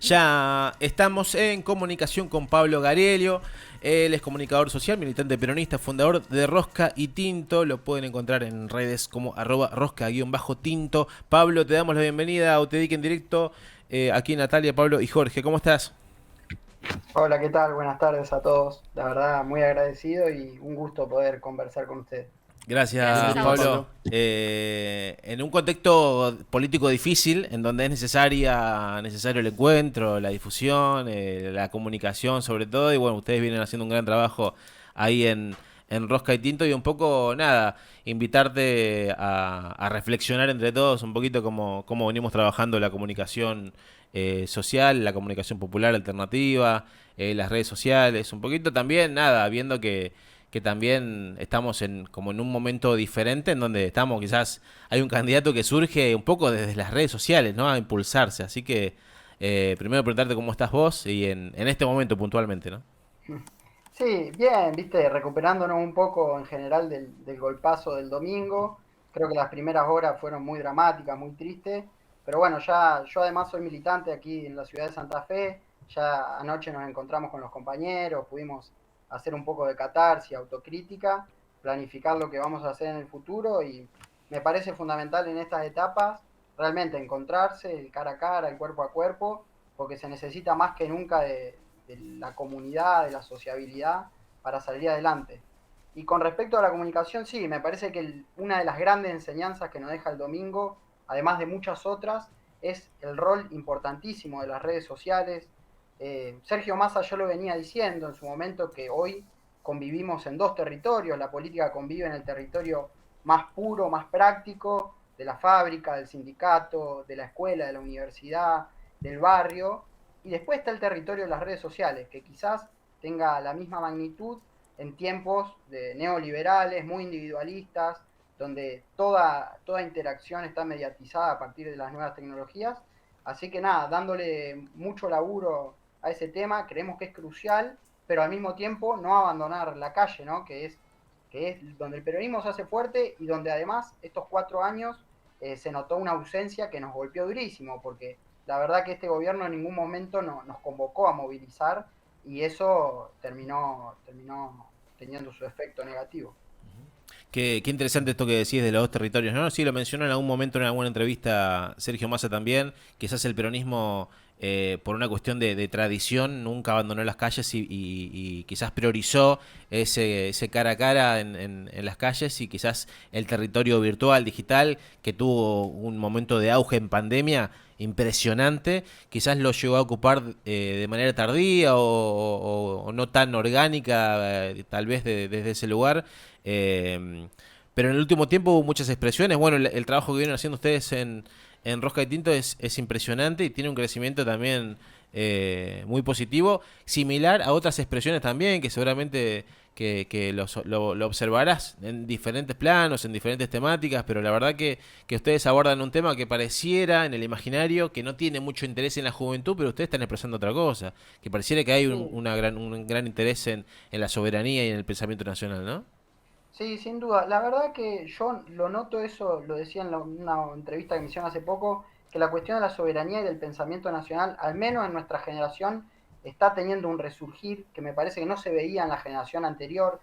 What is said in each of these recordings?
Ya estamos en comunicación con Pablo Garelio. Él es comunicador social, militante peronista, fundador de Rosca y Tinto. Lo pueden encontrar en redes como @rosca_tinto. Pablo, te damos la bienvenida a UTEDIC en directo. Aquí Natalia, Pablo y Jorge. ¿Cómo estás? Hola, ¿qué tal? Buenas tardes a todos. La verdad, muy agradecido y un gusto poder conversar con ustedes. Gracias, Gracias a vos. Pablo. En un contexto político difícil, en donde es necesario el encuentro, la difusión, la comunicación sobre todo, y bueno, ustedes vienen haciendo un gran trabajo ahí en Rosca y Tinto, y un poco, nada, invitarte a reflexionar entre todos un poquito cómo venimos trabajando la comunicación social, la comunicación popular alternativa, las redes sociales, un poquito también, nada, viendo que también estamos como en un momento diferente en donde estamos, quizás hay un candidato que surge un poco desde las redes sociales, ¿no? A impulsarse. Así que primero preguntarte cómo estás vos y en este momento puntualmente, ¿no? Sí, bien, viste, recuperándonos un poco en general del golpazo del domingo. Creo que las primeras horas fueron muy dramáticas, muy tristes. Pero bueno, ya yo además soy militante aquí en la ciudad de Santa Fe. Ya anoche nos encontramos con los compañeros, pudimos hacer un poco de catarsis, autocrítica, planificar lo que vamos a hacer en el futuro y me parece fundamental en estas etapas realmente encontrarse el cara a cara, el cuerpo a cuerpo, porque se necesita más que nunca de la comunidad, de la sociabilidad para salir adelante. Y con respecto a la comunicación, sí, me parece que una de las grandes enseñanzas que nos deja el domingo, además de muchas otras, es el rol importantísimo de las redes sociales. Sergio Massa yo lo venía diciendo en su momento que hoy convivimos en dos territorios, la política convive en el territorio más puro, más práctico, de la fábrica, del sindicato, de la escuela, de la universidad, del barrio, y después está el territorio de las redes sociales, que quizás tenga la misma magnitud en tiempos de neoliberales, muy individualistas, donde toda interacción está mediatizada a partir de las nuevas tecnologías. Así que nada, dándole mucho laburo a ese tema, creemos que es crucial, pero al mismo tiempo no abandonar la calle, ¿no? Que es donde el peronismo se hace fuerte y donde además estos 4 años se notó una ausencia que nos golpeó durísimo, porque la verdad que este gobierno en ningún momento nos convocó a movilizar y eso terminó teniendo su efecto negativo. Qué interesante esto que decís de los dos territorios, ¿no? Sí, lo mencionó en algún momento en alguna entrevista Sergio Massa también. Quizás el peronismo, por una cuestión de tradición, nunca abandonó las calles y quizás priorizó ese cara a cara en las calles, y quizás el territorio virtual, digital, que tuvo un momento de auge en pandemia impresionante, quizás lo llegó a ocupar de manera tardía o no tan orgánica, tal vez desde ese lugar. Pero en el último tiempo hubo muchas expresiones. Bueno, el trabajo que vienen haciendo ustedes en Rosca y Tinto es impresionante y tiene un crecimiento también muy positivo, similar a otras expresiones también, que seguramente lo observarás en diferentes planos, en diferentes temáticas, pero la verdad que ustedes abordan un tema que pareciera en el imaginario que no tiene mucho interés en la juventud, pero ustedes están expresando otra cosa, que pareciera que hay Sí, un gran interés en la soberanía y en el pensamiento nacional, ¿no? sí, sin duda. La verdad que yo lo noto eso, lo decía en una entrevista que me hicieron hace poco, que la cuestión de la soberanía y del pensamiento nacional, al menos en nuestra generación, está teniendo un resurgir que me parece que no se veía en la generación anterior.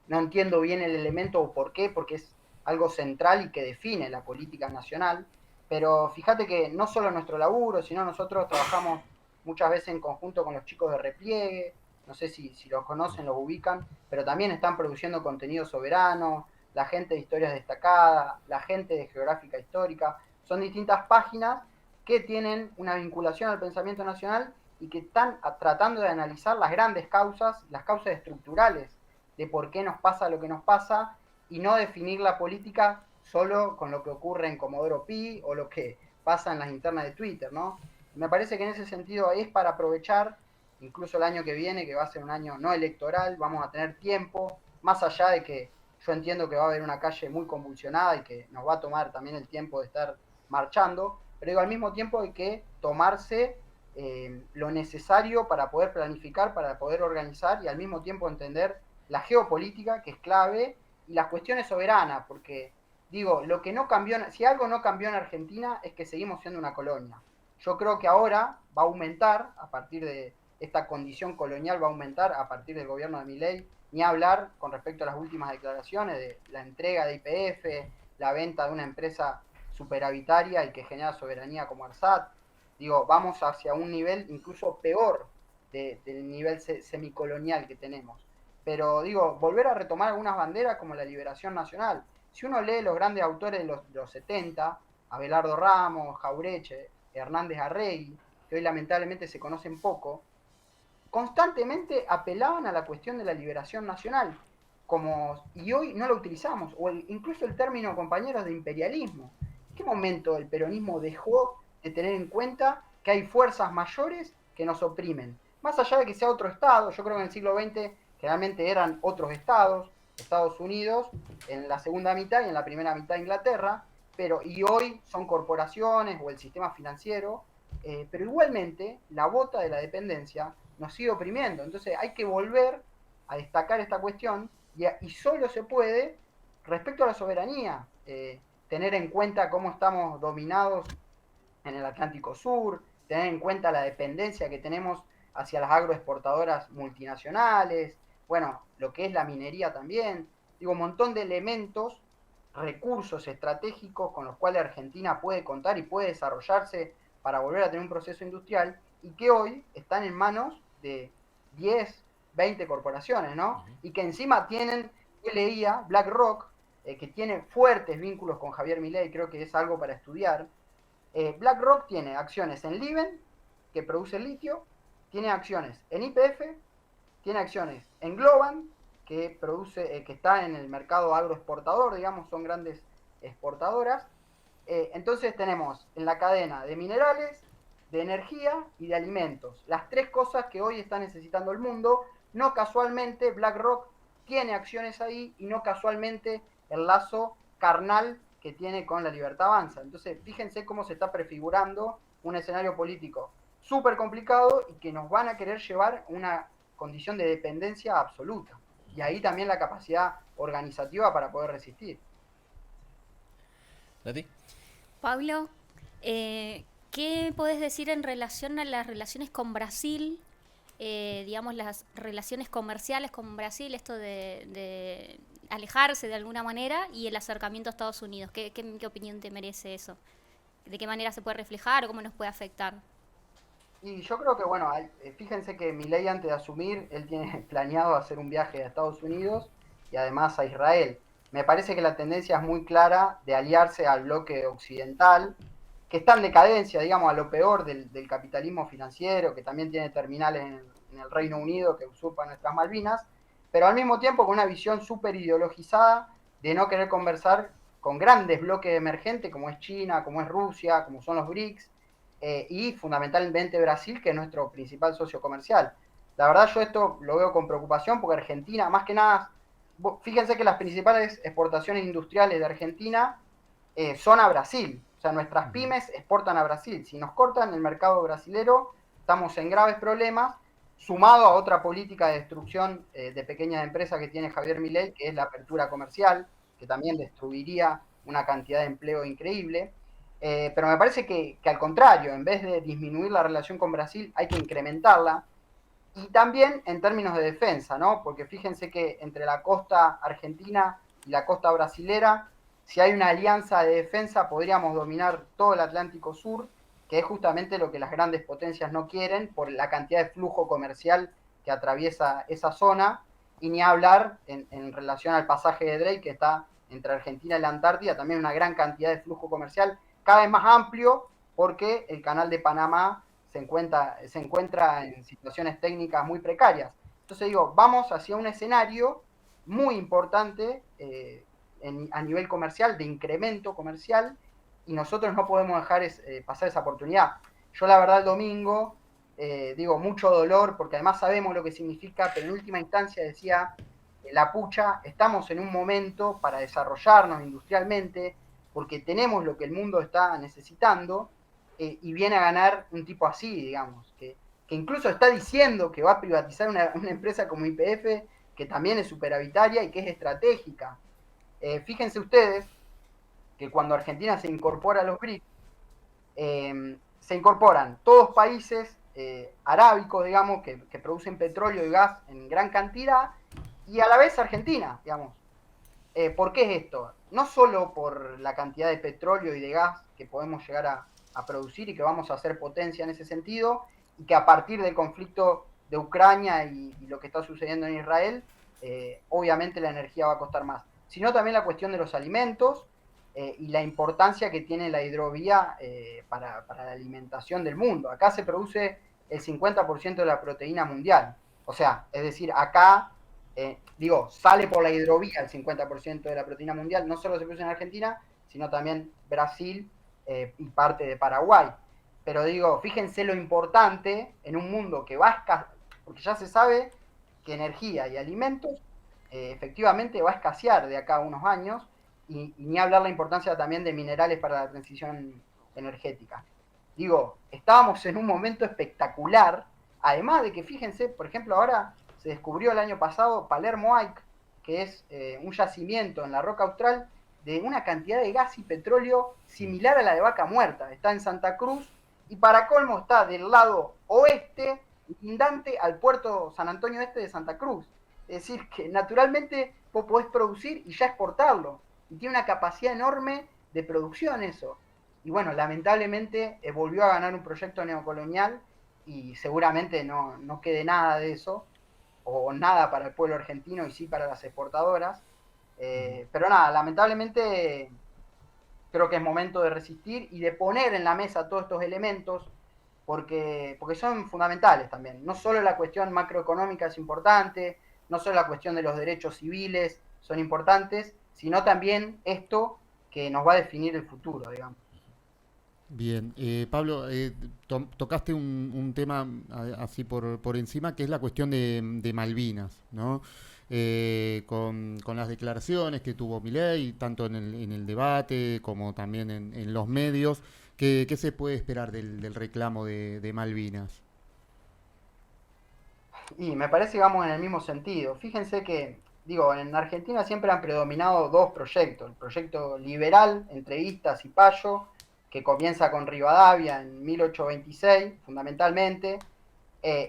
No entiendo bien el elemento o por qué, porque es algo central y que define la política nacional. Pero fíjate que no solo nuestro laburo, sino nosotros trabajamos muchas veces en conjunto con los chicos de Repliegue, no sé si los conocen, los ubican, pero también están produciendo contenido soberano, la gente de historias destacadas, la gente de geográfica histórica. Son distintas páginas que tienen una vinculación al pensamiento nacional y que están tratando de analizar las grandes causas, las causas estructurales de por qué nos pasa lo que nos pasa y no definir la política solo con lo que ocurre en Comodoro Pi o lo que pasa en las internas de Twitter, ¿no? Me parece que en ese sentido es para aprovechar incluso el año que viene, que va a ser un año no electoral, vamos a tener tiempo, más allá de que yo entiendo que va a haber una calle muy convulsionada y que nos va a tomar también el tiempo de estar marchando, pero digo, al mismo tiempo hay que tomarse lo necesario para poder planificar, para poder organizar y al mismo tiempo entender la geopolítica, que es clave, y las cuestiones soberanas, porque digo, lo que no cambió, si algo no cambió en Argentina es que seguimos siendo una colonia. Yo creo que ahora va a aumentar, a partir de esta condición colonial, va a aumentar a partir del gobierno de Milei, ni hablar con respecto a las últimas declaraciones de la entrega de YPF, la venta de una empresa superavitaria y que genera soberanía como ARSAT. Digo, vamos hacia un nivel incluso peor del nivel semicolonial que tenemos. Pero digo, volver a retomar algunas banderas como la liberación nacional. Si uno lee los grandes autores de los 70, Abelardo Ramos, Jaureche, Hernández Arregui, que hoy lamentablemente se conocen poco, constantemente apelaban a la cuestión de la liberación nacional, y hoy no lo utilizamos, o incluso el término, compañeros, de imperialismo. ¿En qué momento el peronismo dejó de tener en cuenta que hay fuerzas mayores que nos oprimen? Más allá de que sea otro Estado, yo creo que en el siglo XX generalmente eran otros estados, Estados Unidos en la segunda mitad y en la primera mitad Inglaterra, y hoy son corporaciones o el sistema financiero, pero igualmente la bota de la dependencia nos sigue oprimiendo. Entonces hay que volver a destacar esta cuestión y solo se puede respecto a la soberanía, tener en cuenta cómo estamos dominados en el Atlántico Sur, tener en cuenta la dependencia que tenemos hacia las agroexportadoras multinacionales, bueno, lo que es la minería también, digo, un montón de elementos, recursos estratégicos con los cuales Argentina puede contar y puede desarrollarse para volver a tener un proceso industrial y que hoy están en manos de 10, 20 corporaciones, ¿no? Y que encima tienen, yo leía, BlackRock, que tiene fuertes vínculos con Javier Milei, creo que es algo para estudiar. BlackRock tiene acciones en Liven, que produce litio, tiene acciones en YPF, tiene acciones en Globan, que produce, que está en el mercado agroexportador, digamos, son grandes exportadoras. Entonces tenemos en la cadena de minerales, de energía y de alimentos, las tres cosas que hoy está necesitando el mundo. No casualmente BlackRock tiene acciones ahí y no casualmente el lazo carnal que tiene con la Libertad Avanza. Entonces fíjense cómo se está prefigurando un escenario político súper complicado y que nos van a querer llevar una condición de dependencia absoluta. Y ahí también la capacidad organizativa para poder resistir. ¿Nati? Pablo, ¿qué podés decir en relación a las relaciones con Brasil? Digamos, las relaciones comerciales con Brasil, esto de alejarse de alguna manera y el acercamiento a Estados Unidos. ¿Qué opinión te merece eso? ¿De qué manera se puede reflejar o cómo nos puede afectar? Y yo creo que, bueno, fíjense que Milei antes de asumir, él tiene planeado hacer un viaje a Estados Unidos y además a Israel. Me parece que la tendencia es muy clara de aliarse al bloque occidental, que está en decadencia, digamos, a lo peor del capitalismo financiero, que también tiene terminales en el Reino Unido que usurpan nuestras Malvinas, pero al mismo tiempo con una visión súper ideologizada de no querer conversar con grandes bloques emergentes como es China, como es Rusia, como son los BRICS, y fundamentalmente Brasil, que es nuestro principal socio comercial. La verdad yo esto lo veo con preocupación porque Argentina, más que nada, fíjense que las principales exportaciones industriales de Argentina son a Brasil. O sea, nuestras pymes exportan a Brasil. Si nos cortan el mercado brasilero, estamos en graves problemas, sumado a otra política de destrucción de pequeñas empresas que tiene Javier Milei, que es la apertura comercial, que también destruiría una cantidad de empleo increíble. Pero me parece que al contrario, en vez de disminuir la relación con Brasil, hay que incrementarla. Y también en términos de defensa, ¿no? Porque fíjense que entre la costa argentina y la costa brasilera, si hay una alianza de defensa, podríamos dominar todo el Atlántico Sur, que es justamente lo que las grandes potencias no quieren por la cantidad de flujo comercial que atraviesa esa zona, y ni hablar en relación al pasaje de Drake, que está entre Argentina y la Antártida, también una gran cantidad de flujo comercial, cada vez más amplio, porque el canal de Panamá se encuentra en situaciones técnicas muy precarias. Entonces digo, vamos hacia un escenario muy importante a nivel comercial, de incremento comercial, y nosotros no podemos dejar pasar esa oportunidad. Yo la verdad el domingo, digo, mucho dolor, porque además sabemos lo que significa, pero en última instancia decía, la pucha, estamos en un momento para desarrollarnos industrialmente, porque tenemos lo que el mundo está necesitando, y viene a ganar un tipo así, digamos, que incluso está diciendo que va a privatizar una empresa como YPF, que también es superavitaria y que es estratégica. Fíjense ustedes que cuando Argentina se incorpora a los BRICS, se incorporan todos países arábicos, digamos, que producen petróleo y gas en gran cantidad, y a la vez Argentina, digamos. ¿Por qué es esto? No solo por la cantidad de petróleo y de gas que podemos llegar a producir y que vamos a hacer potencia en ese sentido, y que a partir del conflicto de Ucrania y lo que está sucediendo en Israel, obviamente la energía va a costar más, sino también la cuestión de los alimentos y la importancia que tiene la hidrovía para la alimentación del mundo. Acá se produce el 50% de la proteína mundial. O sea, es decir, acá sale por la hidrovía el 50% de la proteína mundial, no solo se produce en Argentina, sino también Brasil y parte de Paraguay. Pero fíjense lo importante en un mundo que va a escasear, porque ya se sabe que energía y alimentos efectivamente va a escasear de acá a unos años, y ni hablar la importancia también de minerales para la transición energética. Estábamos en un momento espectacular, además de que fíjense, por ejemplo, ahora se descubrió el año pasado Palermo Aik, que es un yacimiento en la roca austral de una cantidad de gas y petróleo similar a la de Vaca Muerta. Está en Santa Cruz y para colmo está del lado oeste, lindante al puerto San Antonio Este de Santa Cruz. Es decir, que naturalmente vos podés producir y ya exportarlo. Y tiene una capacidad enorme de producción eso. Y bueno, lamentablemente volvió a ganar un proyecto neocolonial y seguramente no quede nada de eso, o nada para el pueblo argentino y sí para las exportadoras. Pero nada, lamentablemente creo que es momento de resistir y de poner en la mesa todos estos elementos porque son fundamentales también. No solo la cuestión macroeconómica es importante, no solo la cuestión de los derechos civiles son importantes, sino también esto que nos va a definir el futuro, digamos. Bien, Pablo, tocaste un tema así por encima, que es la cuestión de Malvinas, ¿no? Con las declaraciones que tuvo Milei, tanto en el debate como también en los medios, ¿qué se puede esperar del reclamo de Malvinas? Y me parece que vamos en el mismo sentido. Fíjense que, en Argentina siempre han predominado dos proyectos. El proyecto liberal, entreguistas y Payo, que comienza con Rivadavia en 1826, fundamentalmente,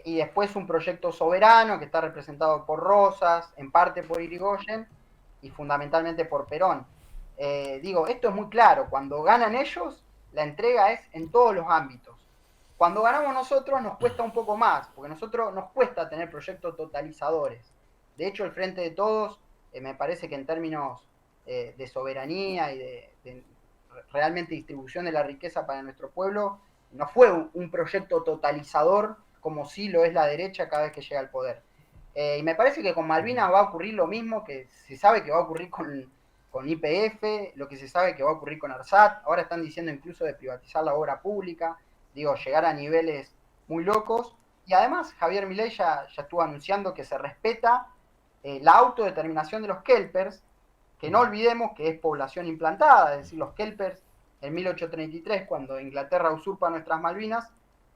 y después un proyecto soberano que está representado por Rosas, en parte por Irigoyen y fundamentalmente por Perón. Esto es muy claro, cuando ganan ellos, la entrega es en todos los ámbitos. Cuando ganamos nosotros nos cuesta un poco más, porque a nosotros nos cuesta tener proyectos totalizadores. De hecho, el Frente de Todos, me parece que en términos de soberanía y de realmente distribución de la riqueza para nuestro pueblo, no fue un proyecto totalizador como sí lo es la derecha cada vez que llega al poder. Y me parece que con Malvinas va a ocurrir lo mismo que se sabe que va a ocurrir con YPF, lo que se sabe que va a ocurrir con ARSAT. Ahora están diciendo incluso de privatizar la obra pública, llegar a niveles muy locos. Y además Javier Milei ya estuvo anunciando que se respeta la autodeterminación de los kelpers, que no olvidemos que es población implantada, es decir, los kelpers en 1833, cuando Inglaterra usurpa nuestras Malvinas,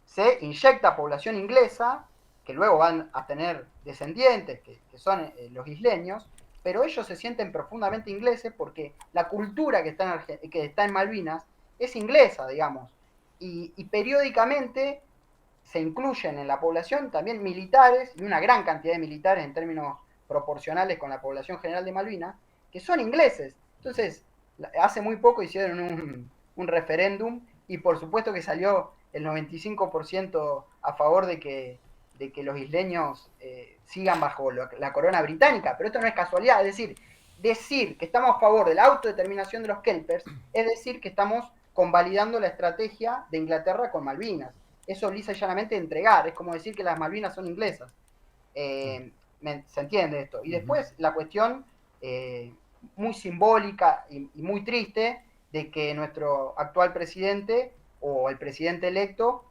se inyecta población inglesa, que luego van a tener descendientes, que son los isleños, pero ellos se sienten profundamente ingleses porque la cultura que está en Malvinas es inglesa, digamos, y periódicamente se incluyen en la población también militares, y una gran cantidad de militares en términos proporcionales con la población general de Malvinas, que son ingleses. Entonces, hace muy poco hicieron un referéndum y por supuesto que salió el 95% a favor de que los isleños sigan bajo la corona británica, pero esto no es casualidad, es decir que estamos a favor de la autodeterminación de los kelpers, es decir que estamos convalidando la estrategia de Inglaterra con Malvinas. Eso lisa y llanamente entregar, es como decir que las Malvinas son inglesas. ¿Se entiende esto? Y después la cuestión muy simbólica y muy triste de que nuestro actual presidente o el presidente electo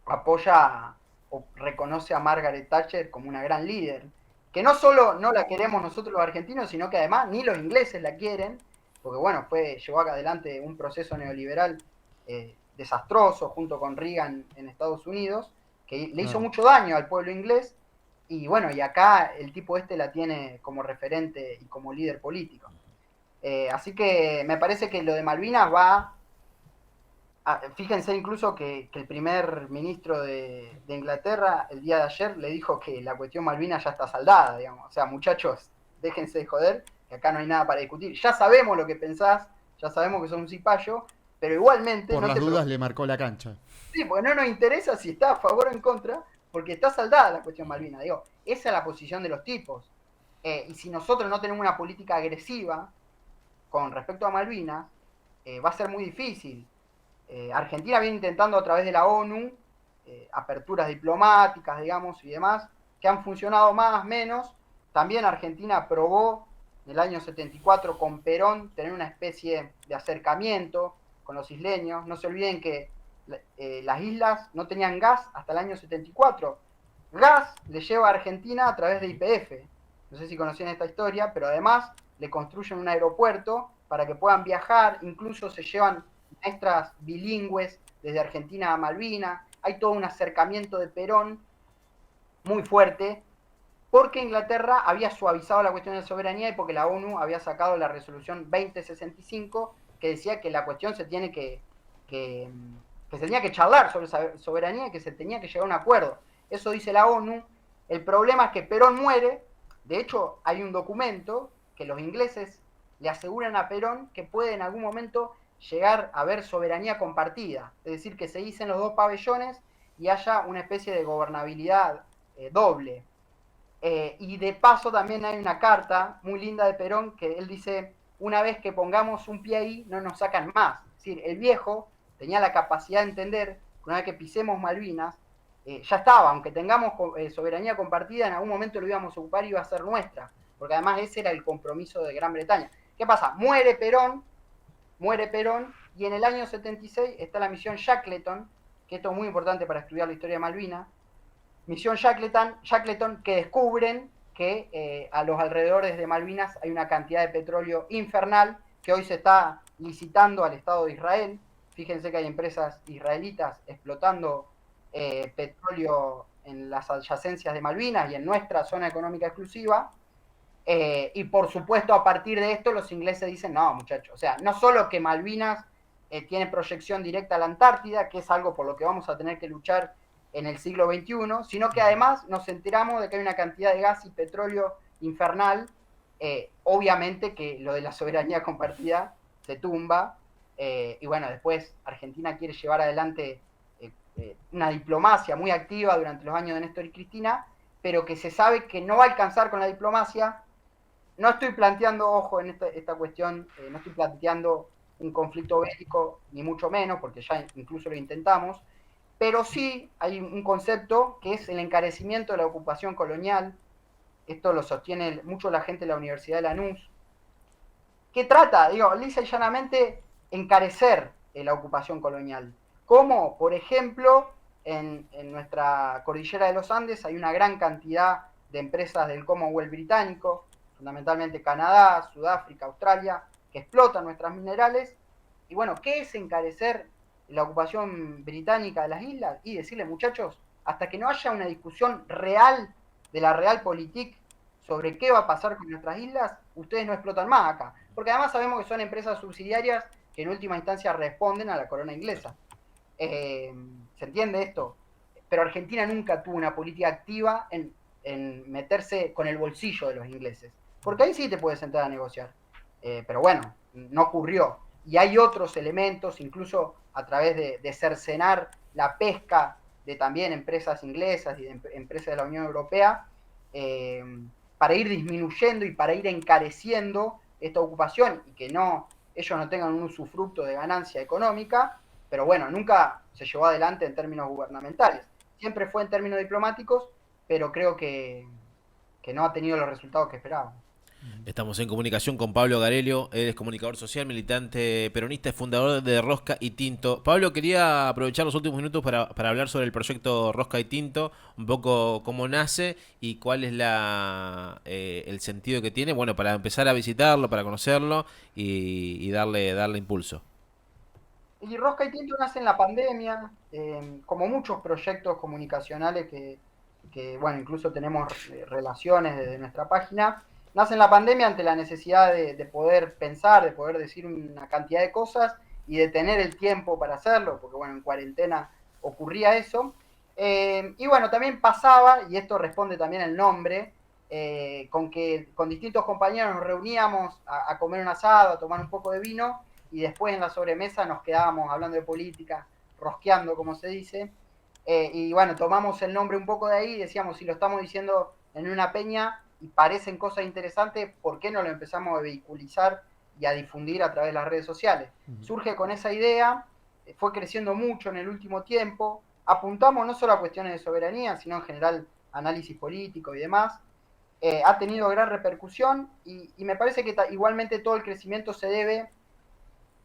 apoya o reconoce a Margaret Thatcher como una gran líder, que no solo no la queremos nosotros los argentinos, sino que además ni los ingleses la quieren, porque bueno, llevó adelante un proceso neoliberal desastroso junto con Reagan en Estados Unidos, que le hizo mucho daño al pueblo inglés, y bueno, y acá el tipo la tiene como referente y como líder político. Así que me parece que lo de Malvinas va Fíjense incluso que el primer ministro de Inglaterra el día de ayer le dijo que la cuestión Malvinas ya está saldada, digamos. O sea, muchachos, déjense de joder, que acá no hay nada para discutir. Ya sabemos lo que pensás, ya sabemos que sos un cipayo, pero igualmente Por no las te dudas preocupes. le marcó la cancha. Sí, porque no nos interesa si está a favor o en contra, porque está saldada la cuestión Malvinas. Digo, esa es la posición de los tipos. Y si nosotros no tenemos una política agresiva con respecto a Malvinas, va a ser muy difícil. Argentina viene intentando a través de la ONU aperturas diplomáticas, digamos, y demás, que han funcionado más, menos. También Argentina aprobó en el año 74 con Perón tener una especie de acercamiento con los isleños. No se olviden que las islas no tenían gas hasta el año 74. Gas le lleva a Argentina a través de YPF. No sé si conocían esta historia, pero además le construyen un aeropuerto para que puedan viajar, incluso se llevan maestras bilingües desde Argentina a Malvinas. Hay todo un acercamiento de Perón muy fuerte, porque Inglaterra había suavizado la cuestión de soberanía y porque la ONU había sacado la resolución 2065 que decía que la cuestión se tiene que se tenía que charlar sobre soberanía y que se tenía que llegar a un acuerdo. Eso dice la ONU. El problema es que Perón muere. De hecho, hay un documento que los ingleses le aseguran a Perón que puede en algún momento llegar a haber soberanía compartida, es decir, que se hicen los dos pabellones y haya una especie de gobernabilidad doble. Y de paso también hay una carta muy linda de Perón que él dice, una vez que pongamos un pie ahí, no nos sacan más. Es decir, el viejo tenía la capacidad de entender que una vez que pisemos Malvinas, ya estaba, aunque tengamos soberanía compartida, en algún momento lo íbamos a ocupar y iba a ser nuestra, porque además ese era el compromiso de Gran Bretaña. ¿Qué pasa? Muere Perón, y en el año 76 está la misión Shackleton, que esto es muy importante para estudiar la historia de Malvinas, misión Shackleton que descubren que a los alrededores de Malvinas hay una cantidad de petróleo infernal que hoy se está licitando al Estado de Israel. Fíjense que hay empresas israelitas explotando petróleo en las adyacencias de Malvinas y en nuestra zona económica exclusiva. Y por supuesto, a partir de esto, los ingleses dicen, no, muchachos, o sea, no solo que Malvinas tiene proyección directa a la Antártida, que es algo por lo que vamos a tener que luchar en el siglo XXI, sino que además nos enteramos de que hay una cantidad de gas y petróleo infernal. Obviamente que lo de la soberanía compartida se tumba, y bueno, después Argentina quiere llevar adelante una diplomacia muy activa durante los años de Néstor y Cristina, pero que se sabe que no va a alcanzar con la diplomacia. No estoy planteando, ojo, en esta cuestión, no estoy planteando un conflicto bélico, ni mucho menos, porque ya incluso lo intentamos, pero sí hay un concepto que es el encarecimiento de la ocupación colonial. Esto lo sostiene mucho la gente de la Universidad de Lanús, que trata, digo, lisa y llanamente, encarecer la ocupación colonial. Como, por ejemplo, en nuestra cordillera de los Andes hay una gran cantidad de empresas del Commonwealth británico, fundamentalmente Canadá, Sudáfrica, Australia, que explotan nuestras minerales. Y bueno, ¿qué es encarecer la ocupación británica de las islas? Y decirle, muchachos, hasta que no haya una discusión real de la realpolitik sobre qué va a pasar con nuestras islas, ustedes no explotan más acá. Porque además sabemos que son empresas subsidiarias que en última instancia responden a la corona inglesa. ¿Se entiende esto? Pero Argentina nunca tuvo una política activa en meterse con el bolsillo de los ingleses. Porque ahí sí te puedes sentar a negociar. Pero bueno, no ocurrió. Y hay otros elementos, incluso a través de cercenar la pesca de también empresas inglesas y de empresas de la Unión Europea, para ir disminuyendo y para ir encareciendo esta ocupación y que no ellos no tengan un usufructo de ganancia económica, pero bueno, nunca se llevó adelante en términos gubernamentales. Siempre fue en términos diplomáticos, pero creo que no ha tenido los resultados que esperábamos. Estamos en comunicación con Pablo Garelio, él es comunicador social, militante peronista y fundador de Rosca y Tinto. Pablo, quería aprovechar los últimos minutos para hablar sobre el proyecto Rosca y Tinto, un poco cómo nace y cuál es el sentido que tiene, bueno, para empezar a visitarlo, para conocerlo y darle impulso. Y Rosca y Tinto nace en la pandemia, como muchos proyectos comunicacionales que bueno, incluso tenemos relaciones desde nuestra página. Nace en la pandemia ante la necesidad de poder pensar, de poder decir una cantidad de cosas, y de tener el tiempo para hacerlo, porque bueno, en cuarentena ocurría eso. Y bueno, también pasaba, y esto responde también el nombre, con que con distintos compañeros nos reuníamos a comer un asado, a tomar un poco de vino, y después en la sobremesa nos quedábamos hablando de política, rosqueando, como se dice. Y bueno, tomamos el nombre un poco de ahí y decíamos, si lo estamos diciendo en una peña y parecen cosas interesantes, ¿por qué no lo empezamos a vehiculizar y a difundir a través de las redes sociales? Surge con esa idea, fue creciendo mucho en el último tiempo, apuntamos no solo a cuestiones de soberanía, sino en general análisis político y demás. Ha tenido gran repercusión y me parece que igualmente todo el crecimiento se debe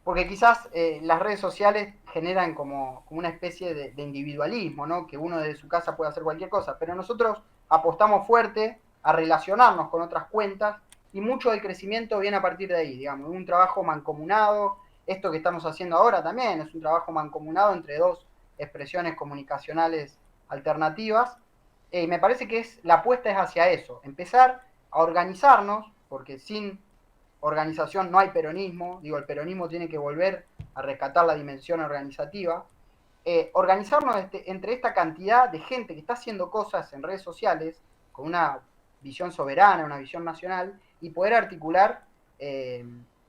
porque quizás las redes sociales generan como una especie de individualismo, ¿no? Que uno desde su casa puede hacer cualquier cosa, pero nosotros apostamos fuerte a relacionarnos con otras cuentas y mucho del crecimiento viene a partir de ahí, digamos, un trabajo mancomunado. Esto que estamos haciendo ahora también es un trabajo mancomunado entre dos expresiones comunicacionales alternativas. Me parece que la apuesta es hacia eso, empezar a organizarnos, porque sin organización no hay peronismo, digo, el peronismo tiene que volver a rescatar la dimensión organizativa, organizarnos entre esta cantidad de gente que está haciendo cosas en redes sociales con una visión soberana, una visión nacional, y poder articular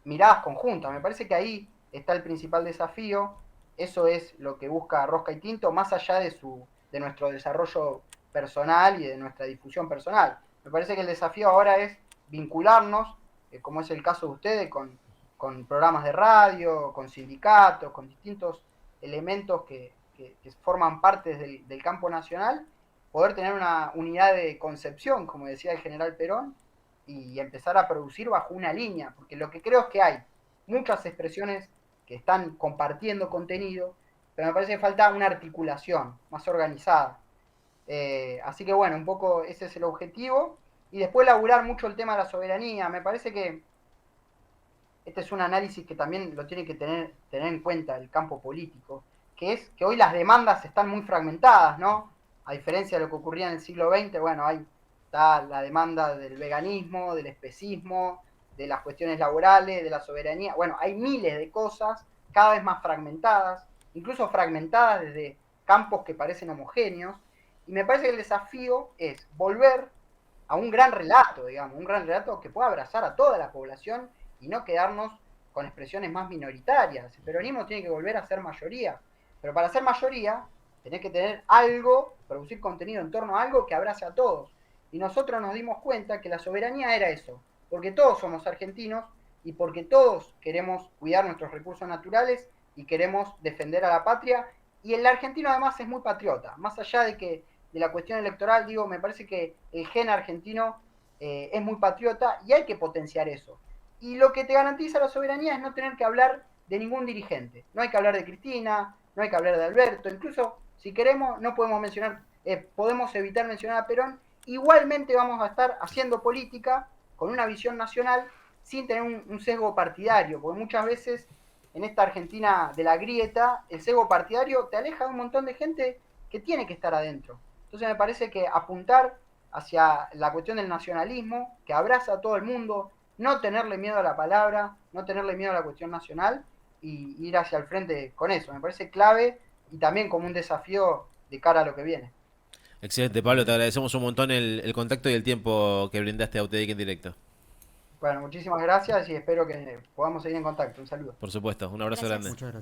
miradas conjuntas. Me parece que ahí está el principal desafío, eso es lo que busca Rosca y Tinto, más allá de nuestro desarrollo personal y de nuestra difusión personal. Me parece que el desafío ahora es vincularnos, como es el caso de ustedes, con programas de radio, con sindicatos, con distintos elementos que forman parte del campo nacional, poder tener una unidad de concepción, como decía el general Perón, y empezar a producir bajo una línea, porque lo que creo es que hay muchas expresiones que están compartiendo contenido, pero me parece que falta una articulación más organizada. Así que bueno, un poco ese es el objetivo. Y después laburar mucho el tema de la soberanía. Me parece que este es un análisis que también lo tiene que tener en cuenta el campo político, que es que hoy las demandas están muy fragmentadas, ¿no? A diferencia de lo que ocurría en el siglo XX, bueno, ahí está la demanda del veganismo, del especismo, de las cuestiones laborales, de la soberanía. Bueno, hay miles de cosas cada vez más fragmentadas, incluso fragmentadas desde campos que parecen homogéneos. Y me parece que el desafío es volver a un gran relato, digamos, un gran relato que pueda abrazar a toda la población y no quedarnos con expresiones más minoritarias. El peronismo tiene que volver a ser mayoría, pero para ser mayoría tenés que tener algo, producir contenido en torno a algo que abrace a todos. Y nosotros nos dimos cuenta que la soberanía era eso, porque todos somos argentinos y porque todos queremos cuidar nuestros recursos naturales y queremos defender a la patria. Y el argentino además es muy patriota, más allá de la cuestión electoral, digo, me parece que el gen argentino es muy patriota y hay que potenciar eso. Y lo que te garantiza la soberanía es no tener que hablar de ningún dirigente. No hay que hablar de Cristina, no hay que hablar de Alberto, incluso si queremos no podemos mencionar, podemos evitar mencionar a Perón. Igualmente vamos a estar haciendo política con una visión nacional sin tener un sesgo partidario, porque muchas veces en esta Argentina de la grieta, el sesgo partidario te aleja de un montón de gente que tiene que estar adentro. Entonces me parece que apuntar hacia la cuestión del nacionalismo, que abraza a todo el mundo, no tenerle miedo a la palabra, no tenerle miedo a la cuestión nacional y ir hacia el frente con eso. Me parece clave y también como un desafío de cara a lo que viene. Excelente, Pablo, te agradecemos un montón el contacto y el tiempo que brindaste a UTEDIC en directo. Bueno, muchísimas gracias y espero que podamos seguir en contacto. Un saludo. Por supuesto, un abrazo Gracias. grande. Muchas gracias.